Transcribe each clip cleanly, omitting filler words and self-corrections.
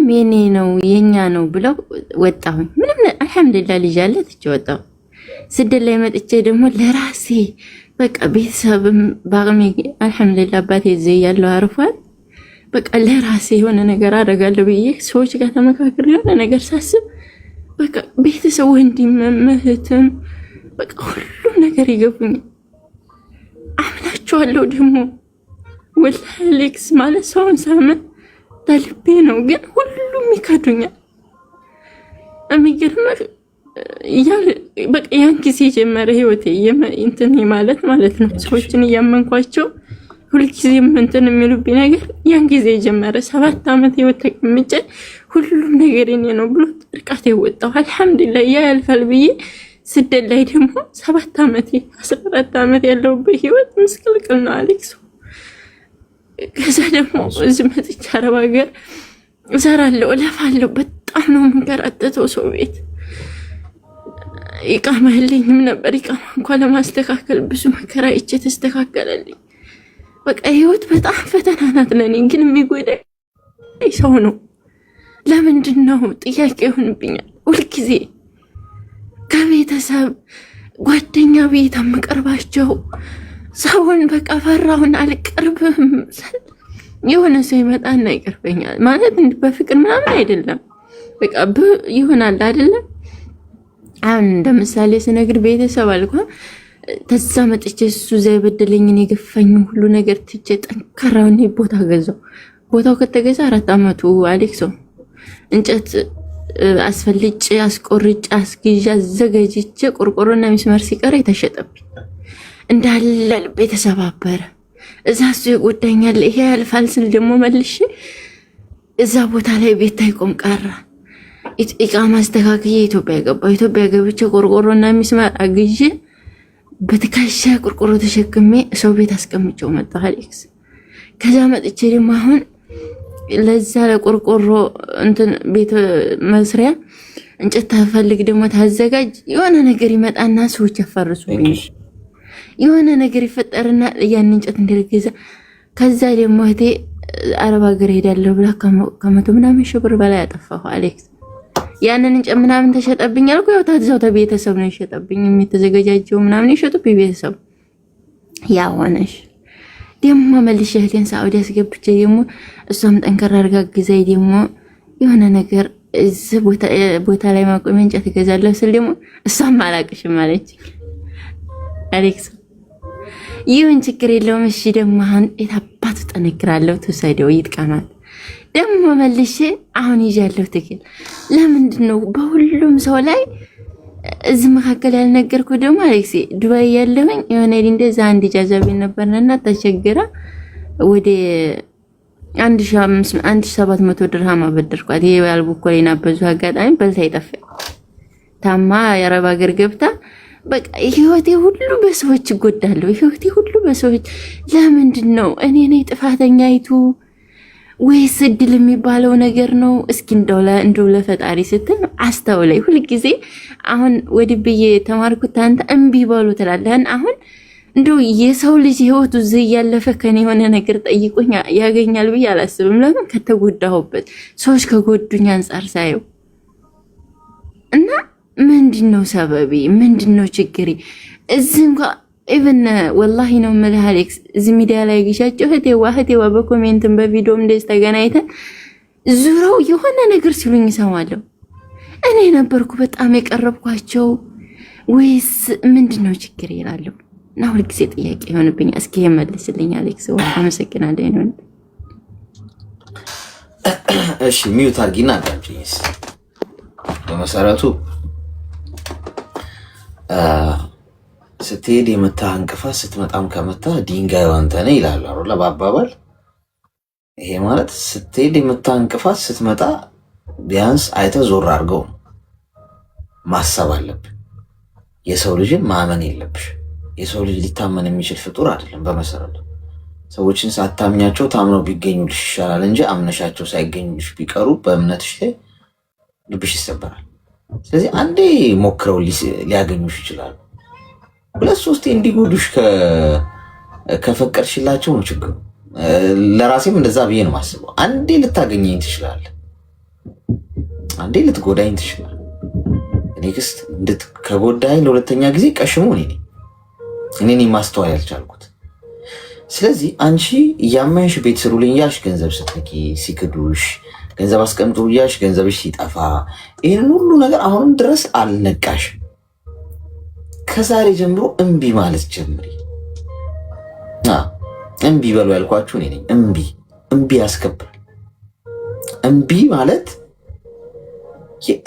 ምንም የኔ ነው የኛ ነው ብለው ወጣሁ። ምንም አልሐምዱሊላህ ልጅ አለ ትቼ ወጣሁ። ስደት ላይ መጥቼ ደግሞ ለራሴ በቃ ቤተሰብም ባቅሜ አልሐምዱሊላህ አባቴ እዚህ ያለው አርፏል። በቃ ለራሴ የሆነ ነገር አደርጋለሁ ብዬ ሰዎች ጋር ተመካክሬ የሆነ ነገር ሳስብ በቃ ቤተሰብ ወንድም እህትም በቃ ሁሉም ነገር ይገቡኛል። አምናቸዋለሁ ደግሞ ወላሂ አሌክስ ማለት ሰውን ሳምን ተልቤ ነው፣ ግን ሁሉም ይከዱኛል። የሚገርምህ በቃ ያን ጊዜ ጀመረ ህይወቴ እንትን ማለት ነው። ሰዎችን እያመንኳቸው ሁልጊዜም እንትን የሚሉብኝ ነገር ያን ጊዜ ጀመረ። 7 ዓመት ህይወት ተቀምጬ ሁሉም ነገር የኔ ነው ብሎ ጥርቃት ወጣሁ። አልሐምዱሊላህ ያ ያልፋል ብዬ ስደት ላይ ደግሞ 7 ዓመት 14 ዓመት ያለውበት ህይወት ምስቅልቅል ነው አሌክስ። ከዛ ደግሞ እዚህ መጥቼ አረብ ሀገር እሰራለሁ፣ እለፋለሁ። በጣም ነው የምንከራተተው ሰው ቤት። ኢቃማ የለኝም ነበር። ኢቃማ እንኳን ለማስተካከል ብዙ መከራ አይቼ ተስተካከለልኝ። በቃ ህይወት በጣም ፈተና ናት ለኔ። ግን የሚጎዳኝ ሰው ነው። ለምንድን ነው ጥያቄ ይሆንብኛል ሁልጊዜ። ከቤተሰብ ጓደኛ ቤት የምቀርባቸው ሰውን በቃ ፈራሁን አልቀርብም። የሆነ ሰው ይመጣና ይቀርበኛል ማለት በፍቅር ምናምን አይደለም። በቃ ይሆናል አይደለም። አሁን እንደምሳሌ ስነግር ቤተሰብ አልኳ ተዛ መጥቼ እሱ ዘይ በደለኝን የገፋኝ ሁሉ ነገር ትቼ ጠንከራውን ቦታ ገዛው። ቦታው ከተገዛ 4 ዓመቱ አሌክሶ እንጨት አስፈልጬ አስቆርጬ አስግዣ አዘጋጅቼ ቆርቆሮና ሚስማር ሲቀር የተሸጠብኝ እንዳለ ልቤ ተሰባበረ። እዛ እሱ ይጎዳኛል ይሄ ያልፋል ስል ደግሞ መልሼ እዛ ቦታ ላይ ቤት ታይቆም ቀረ። ኢቃማ አስተካክዬ ኢትዮጵያ ገባሁ። ኢትዮጵያ ገብቼ ቆርቆሮና ሚስማር አግዤ በትከሻ ቆርቆሮ ተሸክሜ ሰው ቤት አስቀምጬው መጣሁ አሌክስ። ከዛ መጥቼ ደግሞ አሁን ለዛ ለቆርቆሮ እንትን ቤት መስሪያ እንጨት ታፈልግ ደግሞ ታዘጋጅ የሆነ ነገር ይመጣና ሰዎች ያፈርሱብኝ። የሆነ ነገር ይፈጠርና ያን እንጨት እንደልገዛ ከዛ ደግሞ እቴ አረብ ሀገር ሄዳለሁ ብላ ከመቶ ምናምን ሺህ ብር በላይ አጠፋሁ አሌክስ። ያንን እንጨት ምናምን ተሸጠብኝ አልኩ። ያው ታዛው ተቤተሰብ ነው የሸጠብኝ። የሚተዘጋጃጀው ምናምን የሸጡብኝ ቤተሰብ። ያ ሆነሽ ደግሞ መልሼ እህቴን ሳውዲ አስገብቼ ደግሞ እሷም ጠንከራ አድርጋ ግዛይ ደግሞ የሆነ ነገር እዚህ ቦታ ላይ ማቆሚያ እንጨት እገዛለሁ ስል ደግሞ እሷም አላቅሽም አለችኝ አሌክስ። ይሁን ችግር የለውም እሺ ደግሞ አሁን የታባቱ ጠነክራለሁ ትውሰደው ይጥቀማል። ደግሞ መልሼ አሁን ይዣለሁ ትክል። ለምንድን ነው በሁሉም ሰው ላይ እዚህ መካከል ያልነገርኩ ደግሞ አሌክስ ዱባይ ያለሁኝ የሆነ እንደዛ አንድ ጃዛቢ ነበርና ተቸግራ ወደ 1700 ድርሃም አበደርኳት። ይሄ ያልቡኮሌና በዙ አጋጣሚ በልታ ይጠፋ ታማ የአረብ ሀገር ገብታ በቃ ህይወቴ ሁሉ በሰዎች ይጎዳለሁ። ህይወቴ ሁሉ በሰዎች ለምንድን ነው እኔ ነኝ ጥፋተኛይቱ ወይስ እድል የሚባለው ነገር ነው? እስኪ እንደው ለፈጣሪ ስትል አስተውላይ። ሁልጊዜ አሁን ወድብዬ ተማርኩት አንተ እምቢ በሉ ትላለህን። አሁን እንደው የሰው ልጅ ህይወቱ እዚህ ያለፈ ከኔ የሆነ ነገር ጠይቆኝ ያገኛል ብዬ አላስብም። ለምን ከተጎዳሁበት ሰዎች ከጎዱኝ አንጻር ሳየው እና ምንድነው ሰበቤ? ምንድነው ችግሬ? እዚህ እንኳን ኢቭን ወላሂ ነው የምልህ አሌክስ እዚህ ሚዲያ ላይ ግሻቸው እህቴዋ በኮሜንትም በቪዲዮም እንደዚህ ተገናኝተን ዙረው የሆነ ነገር ሲሉኝ ሰማለሁ። እኔ ነበርኩ በጣም የቀረብኳቸው ወይስ ምንድነው ችግር ይላሉ? እና ሁልጊዜ ጥያቄ ይሆንብኛል። እስኪ የመልስልኝ አሌክስ። አመሰግናለሁ ነው። እሺ ሚውት አድርጊና አዳምጪኝስ። በመሰረቱ ስትሄድ የመታህ እንቅፋት ስትመጣም ከመታህ ድንጋዩ አንተ ነህ ይላሉ አይደል በአባባል። ይሄ ማለት ስትሄድ የመታህ እንቅፋት ስትመጣ ቢያንስ አይተህ ዞር አድርገው ማሰብ አለብህ። የሰው ልጅን ማመን የለብሽ። የሰው ልጅ ሊታመን የሚችል ፍጡር አይደለም በመሰረቱ። ሰዎችን ሳታምኛቸው ታምነው ቢገኙልሽ ይሻላል እንጂ አምነሻቸው ሳይገኙልሽ ቢቀሩ በእምነትሽ ላይ ልብሽ ይሰበራል። ስለዚህ አንዴ ሞክረው ሊያገኙሽ ይችላሉ። 2-3 እንዲጎዱሽ ከፈቀድሽላቸው ነው ችግሩ። ለራሴም እንደዛ ብዬ ነው የማስበው። አንዴ ልታገኘኝ ትችላለህ። አንዴ ልትጎዳኝ ትችላል። ኔክስት ከጎዳኝ ለሁለተኛ ጊዜ ቀሽሙ እኔ ነኝ ማስተዋል ያልቻልኩት። ስለዚህ አንቺ እያመንሽ ቤት ስሩልኝ እያልሽ ገንዘብ ስትልኪ፣ ሲክዱሽ፣ ገንዘብ አስቀምጡ እያልሽ ገንዘብሽ ሲጠፋ፣ ይህንን ሁሉ ነገር አሁንም ድረስ አልነቃሽም። ከዛሬ ጀምሮ እምቢ ማለት ጀምሪ። እምቢ በሉ ያልኳችሁ እኔ ነኝ። እምቢ ያስከብራል። እምቢ ማለት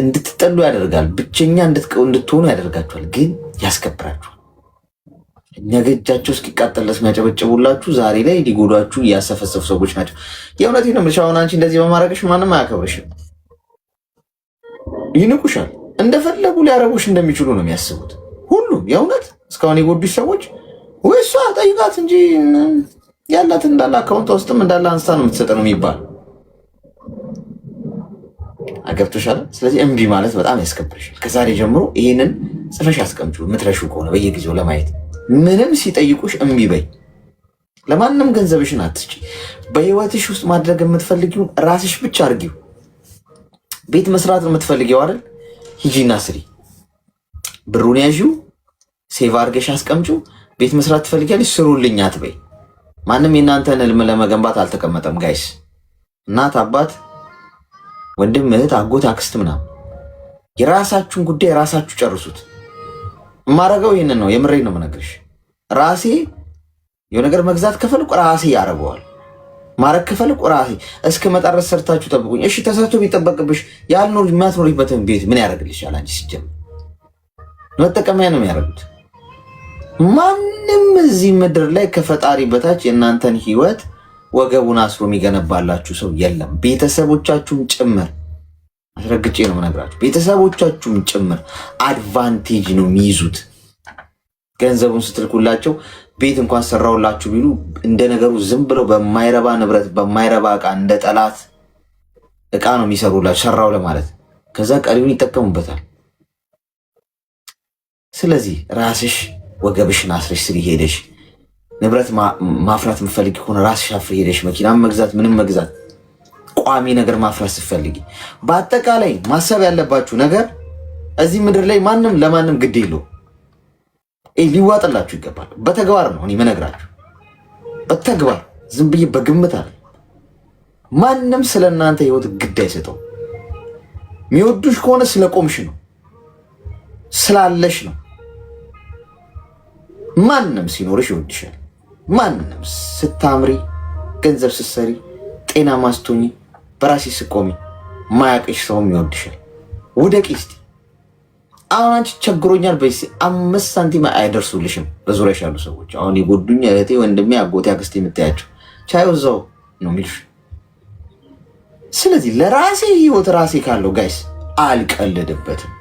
እንድትጠሉ ያደርጋል። ብቸኛ እንድትሆኑ ያደርጋችኋል፣ ግን ያስከብራችኋል። ነገ እጃቸው እስኪቃጠል ድረስ የሚያጨበጭቡላችሁ ዛሬ ላይ ሊጎዷችሁ እያሰፈሰፉ ሰዎች ናቸው። የእውነቴን ነው የምልሽ። አሁን አንቺ እንደዚህ በማድረግሽ ማንም አያከብርሽም፣ ይንቁሻል። እንደፈለጉ ሊያረጉሽ እንደሚችሉ ነው የሚያስቡት ሁሉም። የእውነት እስካሁን የጎዱሽ ሰዎች ወይ እሷ ጠይቃት እንጂ ያላትን እንዳለ አካውንቷ ውስጥም እንዳለ አንስታ ነው የምትሰጠ ነው የሚባል አገብቶሻል። ስለዚህ እምቢ ማለት በጣም ያስከብርሻል። ከዛሬ ጀምሮ ይህንን ጽፈሽ አስቀምጪው። የምትረሹ ከሆነ በየጊዜው ለማየት ምንም ሲጠይቁሽ እምቢ በይ። ለማንም ገንዘብሽን አትስጪ። በህይወትሽ ውስጥ ማድረግ የምትፈልጊውን ራስሽ ብቻ አርጊው። ቤት መስራት የምትፈልጊው አይደል? ሂጂና ስሪ። ብሩን ያዢው፣ ሴቭ አርገሽ አስቀምጪው። ቤት መስራት ትፈልጊያለሽ፣ ስሩልኝ አትበይ። ማንም የእናንተን ህልም ለመገንባት አልተቀመጠም ጋይስ። እናት፣ አባት፣ ወንድም፣ እህት፣ አጎት፣ አክስት ምናምን የራሳችሁን ጉዳይ ራሳችሁ ጨርሱት። የማረገው ይህንን ነው። የምሬን ነው የምነግርሽ። ራሴ የሆነ ነገር መግዛት ከፈልኩ ራሴ ያደርገዋል። ማረግ ከፈልኩ ራሴ እስክመጣ ድረስ ሰርታችሁ ጠብቁኝ። እሺ ተሰርቶ ቢጠበቅብሽ የማትኖሪበትን ቤት ምን ያደርግልሻል? አንቺ ሲጀምር መጠቀሚያ ነው የሚያደርጉት። ማንም እዚህ ምድር ላይ ከፈጣሪ በታች የእናንተን ህይወት ወገቡን አስሮ የሚገነባላችሁ ሰው የለም። ቤተሰቦቻችሁም ጭምር አስረግጬ ነው የምነግራችሁ። ቤተሰቦቻችሁም ጭምር አድቫንቴጅ ነው የሚይዙት። ገንዘቡን ስትልኩላቸው ቤት እንኳን ሰራውላችሁ ቢሉ እንደ ነገሩ ዝም ብለው በማይረባ ንብረት በማይረባ እቃ እንደ ጠላት እቃ ነው የሚሰሩላችሁ ሰራው ለማለት። ከዛ ቀሪውን ይጠቀሙበታል። ስለዚህ ራስሽ ወገብሽን አስረሽ ስሪ። ሄደሽ ንብረት ማፍራት የምትፈልጊ ከሆነ ራስሽ አፍሪ። ሄደሽ መኪና መግዛት፣ ምንም መግዛት፣ ቋሚ ነገር ማፍራት ስትፈልጊ፣ በአጠቃላይ ማሰብ ያለባችሁ ነገር እዚህ ምድር ላይ ማንም ለማንም ግድ የለው። ሊዋጥላችሁ ይገባል። በተግባር ነው እኔ የምነግራችሁ፣ በተግባር ዝም ብዬ በግምት አለ። ማንም ስለ እናንተ ህይወት ግድ አይሰጠው። የሚወዱሽ ከሆነ ስለቆምሽ ነው፣ ስላለሽ ነው። ማንም ሲኖርሽ ይወድሻል። ማንም ስታምሪ፣ ገንዘብ ስትሰሪ፣ ጤና ማስቶኝ፣ በራሴ ስቆሚ ማያቅሽ ሰውም ይወድሻል። ውደቂ እስቲ። አሁን አንቺ ቸግሮኛል በይሲ 5 ሳንቲም አይደርሱልሽም። በዙሪያሽ ያሉ ሰዎች አሁን የጎዱኝ እህቴ፣ ወንድሜ፣ አጎቴ፣ አክስቴ የምታያቸው ቻዩ እዛው ነው የሚልሽ። ስለዚህ ለራሴ ህይወት ራሴ ካለው ጋይስ አልቀልድበትም።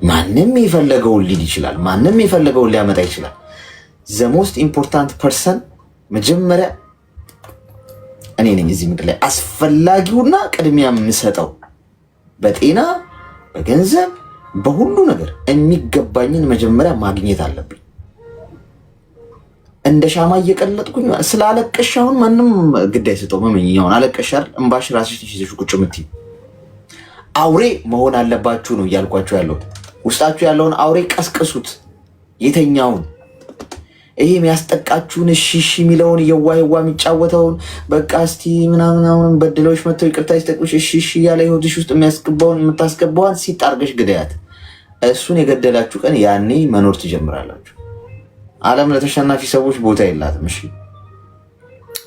ማንም የፈለገውን ሊል ይችላል። ማንም የፈለገውን ሊያመጣ ይችላል። ዘ ሞስት ኢምፖርታንት ፐርሰን መጀመሪያ እኔ ነኝ እዚህ ምድር ላይ አስፈላጊውና ቅድሚያ የምሰጠው። በጤና በገንዘብ በሁሉ ነገር የሚገባኝን መጀመሪያ ማግኘት አለብኝ። እንደ ሻማ እየቀለጥኩኝ ስላለቀሽ አሁን ማንም ግድ አይሰጠው። መመኛውን አለቀሽ አይደል? እምባሽ ራስሽ ይዘሽ ቁጭ የምትይ አውሬ መሆን አለባችሁ ነው እያልኳችሁ ያለሁት። ውስጣችሁ ያለውን አውሬ ቀስቅሱት። የተኛውን ይሄ የሚያስጠቃችሁን እሺ የሚለውን የዋ የሚጫወተውን በቃ እስቲ ምናምን በድለዎች መጥተው ይቅርታ ይስጠቁሽ እሺ ያለ ህይወትሽ ውስጥ የምታስገባዋን ሲጣርገሽ ግዳያት። እሱን የገደላችሁ ቀን ያኔ መኖር ትጀምራላችሁ። ዓለም ለተሸናፊ ሰዎች ቦታ የላትም። እሺ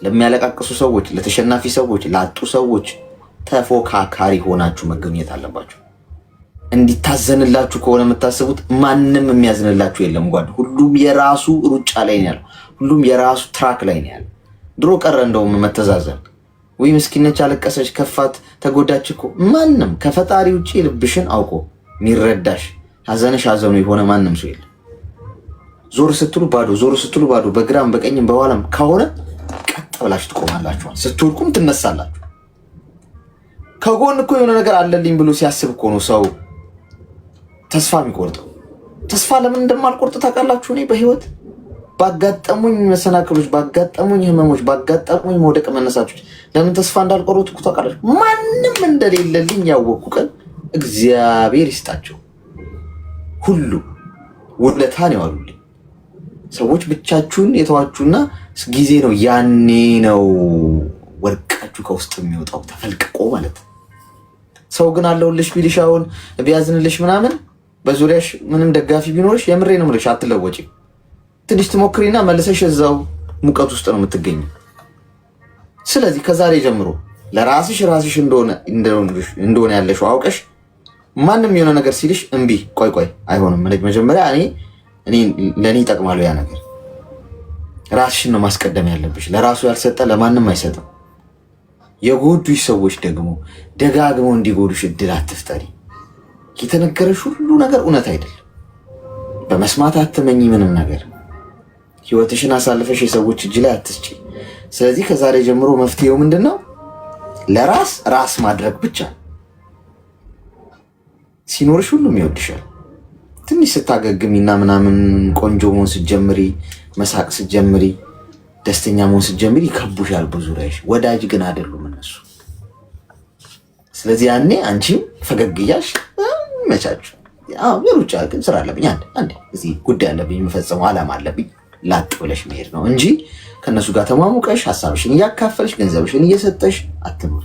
ለሚያለቃቅሱ ሰዎች፣ ለተሸናፊ ሰዎች፣ ላጡ ሰዎች ተፎካካሪ ሆናችሁ መገኘት አለባችሁ። እንዲታዘንላችሁ ከሆነ የምታስቡት ማንም የሚያዝንላችሁ የለም ጓድ። ሁሉም የራሱ ሩጫ ላይ ነው ያለው። ሁሉም የራሱ ትራክ ላይ ነው ያለው። ድሮ ቀረ እንደውም መተዛዘን። ወይ ምስኪነች፣ አለቀሰች፣ ከፋት፣ ተጎዳች እኮ ማንም ከፈጣሪ ውጭ ልብሽን አውቆ የሚረዳሽ ሀዘንሽ ሀዘኑ የሆነ ማንም ሰው የለም። ዞር ስትሉ ባዶ፣ ዞር ስትሉ ባዶ፣ በግራም በቀኝም በኋላም ከሆነ ቀጥ ብላችሁ ትቆማላችኋል። ስትወድቁም ትነሳላችሁ። ከጎን እኮ የሆነ ነገር አለልኝ ብሎ ሲያስብ እኮ ነው ሰው ተስፋ የሚቆርጠው። ተስፋ ለምን እንደማልቆርጥ ታውቃላችሁ? እኔ በህይወት ባጋጠሙኝ መሰናክሎች፣ ባጋጠሙኝ ህመሞች፣ ባጋጠሙኝ መውደቅ መነሳቶች ለምን ተስፋ እንዳልቆረጡ እኮ ታውቃለች። ማንም እንደሌለልኝ ያወቅኩ ቀን እግዚአብሔር ይስጣቸው ሁሉ ውለታን ያዋሉልኝ ሰዎች። ብቻችሁን የተዋችሁና ጊዜ ነው፣ ያኔ ነው ወርቃችሁ ከውስጥ የሚወጣው ተፈልቅቆ ማለት ነው። ሰው ግን አለሁልሽ ቢልሻውን ቢያዝንልሽ ምናምን በዙሪያሽ ምንም ደጋፊ ቢኖርሽ የምሬ ነው የምልሽ አትለወጪ። ትንሽ ትሞክሪና መልሰሽ እዛው ሙቀት ውስጥ ነው የምትገኘው። ስለዚህ ከዛሬ ጀምሮ ለራስሽ ራስሽ እንደሆነ ያለሽው አውቀሽ ማንም የሆነ ነገር ሲልሽ እምቢ ቆይ አይሆንም መጀመሪያ እኔ ለእኔ ይጠቅማሉ ያ ነገር። ራስሽን ነው ማስቀደም ያለብሽ። ለራሱ ያልሰጠ ለማንም አይሰጥም። የጎዱሽ ሰዎች ደግሞ ደጋግመው እንዲጎዱሽ እድል አትፍጠሪ። የተነገረሽ ሁሉ ነገር እውነት አይደለም። በመስማት አትመኝ ምንም ነገር። ህይወትሽን አሳልፈሽ የሰዎች እጅ ላይ አትስጪ። ስለዚህ ከዛሬ ጀምሮ መፍትሄው ምንድነው? ራስ ማድረግ ብቻ። ሲኖርሽ ሁሉም ይወድሻል። ትንሽ ስታገግሚና ምናምን ቆንጆ መሆን ስትጀምሪ፣ መሳቅ ስትጀምሪ፣ ደስተኛ መሆን ስትጀምሪ ይከቡሻል በዙሪያሽ። ወዳጅ ግን አይደሉም እነሱ። ስለዚህ ያኔ አንቺም ፈገግ እያልሽ መቻችሁ። የሩጫ ግን ስራ አለብኝ አንዴ እዚህ ጉዳይ አለብኝ የምፈጽመው ዓላማ አለብኝ ላጥ ብለሽ መሄድ ነው እንጂ ከእነሱ ጋር ተሟሙቀሽ ሀሳብሽን እያካፈልሽ ገንዘብሽን እየሰጠሽ አትኖሪ።